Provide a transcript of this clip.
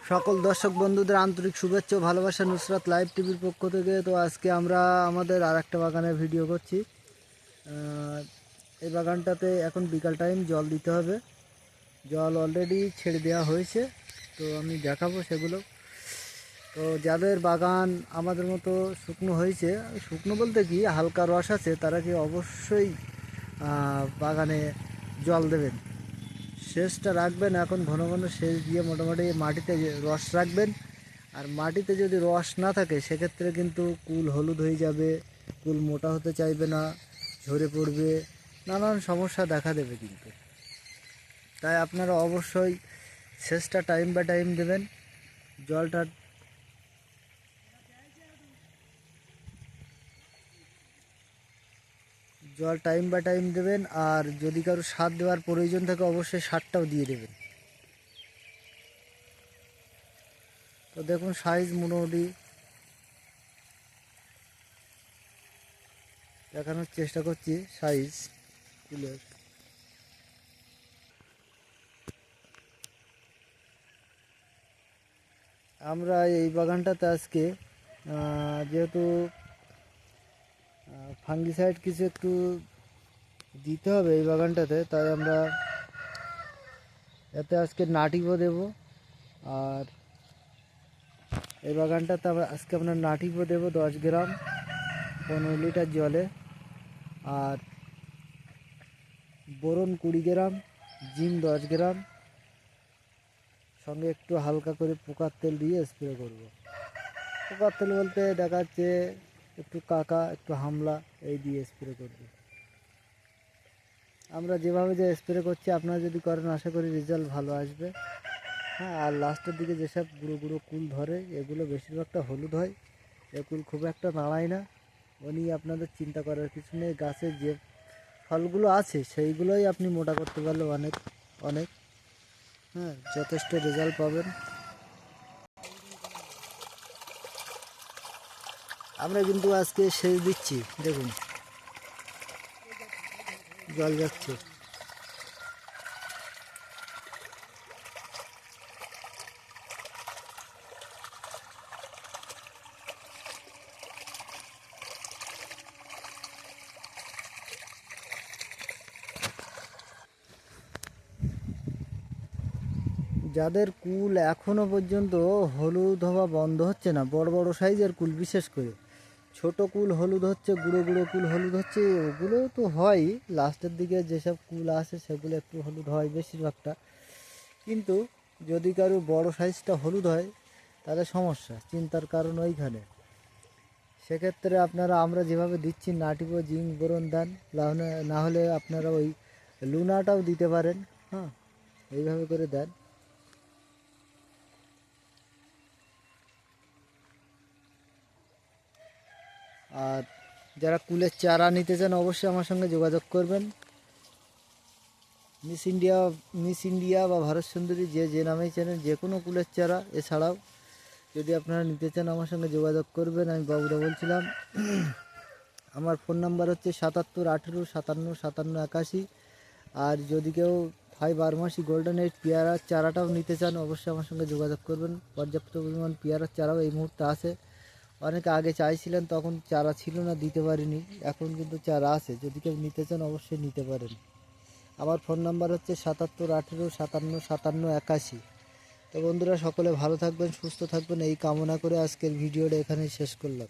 সকল দর্শক বন্ধুদের আন্তরিক শুভেচ্ছা ও ভালোবাসা নুসরাত লাইভ টিভির পক্ষ থেকে। তো আজকে আমরা আমাদের আরেকটা বাগানের ভিডিও করছি। এই বাগানটাতে এখন বিকাল টাইম জল দিতে হবে। জল অলরেডি ছেড়ে দেওয়া হয়েছে, তো আমি দেখাবো সেগুলো। তো যাদের বাগান আমাদের মতো শুকনো হয়েছে, শুকনো বলতে কি হালকা রস আছে, তারা কি অবশ্যই বাগানে জল দেবেন, সেচটা রাখবেন। এখন ঘন ঘন সেচ দিয়ে মোটামুটি মাটিতে রস রাখবেন। আর মাটিতে যদি রস না থাকে সেক্ষেত্রে কিন্তু কুল হলুদ হয়ে যাবে, কুল মোটা হতে চাইবে না, ঝরে পড়বে, নানান সমস্যা দেখা দেবে কিন্তু। তাই আপনারা অবশ্যই সেচটা টাইম বাই টাইম দেবেন। জলটা জল টাইম বাই টাইম দেবেন। আর যদি কারো সার দেওয়ার প্রয়োজন থাকে অবশ্যই সারটাও দিয়ে দেবেন। তো দেখুন সাইজ মোটামুটি দেখানোর চেষ্টা করছি সাইজ কুলের। আমরা এই বাগানটাতে আজকে যেহেতু ফাঙ্গিসাইড কিছু একটু দিতে হবে এই বাগানটাতে, তাই আমরা এতে আজকে নাটিভো দেব। আর এই বাগানটাতে আজকে আমরা নাটিভো দেবো 10 গ্রাম 15 লিটার জলে। আর বোরন 20 গ্রাম, জিঙ্ক 10 গ্রাম, সঙ্গে একটু হালকা করে পোকার তেল দিয়ে স্প্রে করব। পোকার তেল বলতে দেখা যাচ্ছে একটু কাকা, একটু হামলা, এই দিয়ে স্প্রে করব। আমরা যেভাবে যে স্প্রে করছি আপনারা যদি করেন আশা করি রেজাল্ট ভালো আসবে। হ্যাঁ, আর লাস্টের দিকে যেসব গুঁড়ো গুঁড়ো কুল ধরে এগুলো বেশিরভাগটা হলুদ হয়। এ কুল খুব একটা নাড়ায় না, উনি আপনাদের চিন্তা করার কিছু নেই। গাছের যে ফলগুলো আছে সেইগুলোই আপনি মোটা করতে পারলে অনেক অনেক যথেষ্ট রেজাল্ট পাবেন। আমরা কিন্তু আজকে সেচ দিচ্ছি, দেখুন জল যাচ্ছে। যাদের কুল এখনো পর্যন্ত হলুদ হওয়া বন্ধ হচ্ছে না, বড় বড় সাইজের কুল বিশেষ করে, ছোট কুল হলুদ হচ্ছে, গুঁড়ো গুঁড়ো কুল হলুদ হচ্ছে, ওগুলো তো হয় লাস্টের দিকে। যেসব কুল আসে সেগুলো একটু হলুদ হয় বেশিরভাগটা, কিন্তু যদি কারো বড় সাইজটা হলুদ হয় তাহলে সমস্যা, চিন্তার কারণ ওইখানে। সেক্ষেত্রে আপনারা আমরা যেভাবে দিচ্ছি নাটিভো, জিঙ্ক, বোরন দেন, না হলে আপনারা ওই লুনাটাও দিতে পারেন। হ্যাঁ, এইভাবে করে দেন। আর যারা কুলের চারা নিতে চান অবশ্যই আমার সঙ্গে যোগাযোগ করবেন। মিস ইন্ডিয়া বা ভারত সুন্দরী যে নামেই চেনেন, যে কোনো কুলের চারা। এছাড়াও যদি আপনারা নিতে চান আমার সঙ্গে যোগাযোগ করবেন। আমি বাবুরা বলছিলাম। আমার ফোন নাম্বার হচ্ছে 77 18 57 57 81। আর যদি কেউ 5 গোল্ডেন এইট পেয়ারার চারাটাও নিতে চান অবশ্যই আমার সঙ্গে যোগাযোগ করবেন। পর্যাপ্ত পরিমাণ পেয়ারার চারাও এই মুহূর্তে আছে। অনেকে আগে চাইছিলেন, তখন চারা ছিল না, দিতে পারিনি। এখন কিন্তু চারা আছে, যদি কেউ নিতে চান অবশ্যই নিতে পারেন। আমার ফোন নাম্বার হচ্ছে 77 18 57 57 81। তো বন্ধুরা সকলে ভালো থাকবেন, সুস্থ থাকবেন, এই কামনা করে আজকের ভিডিওটা এখানেই শেষ করলাম।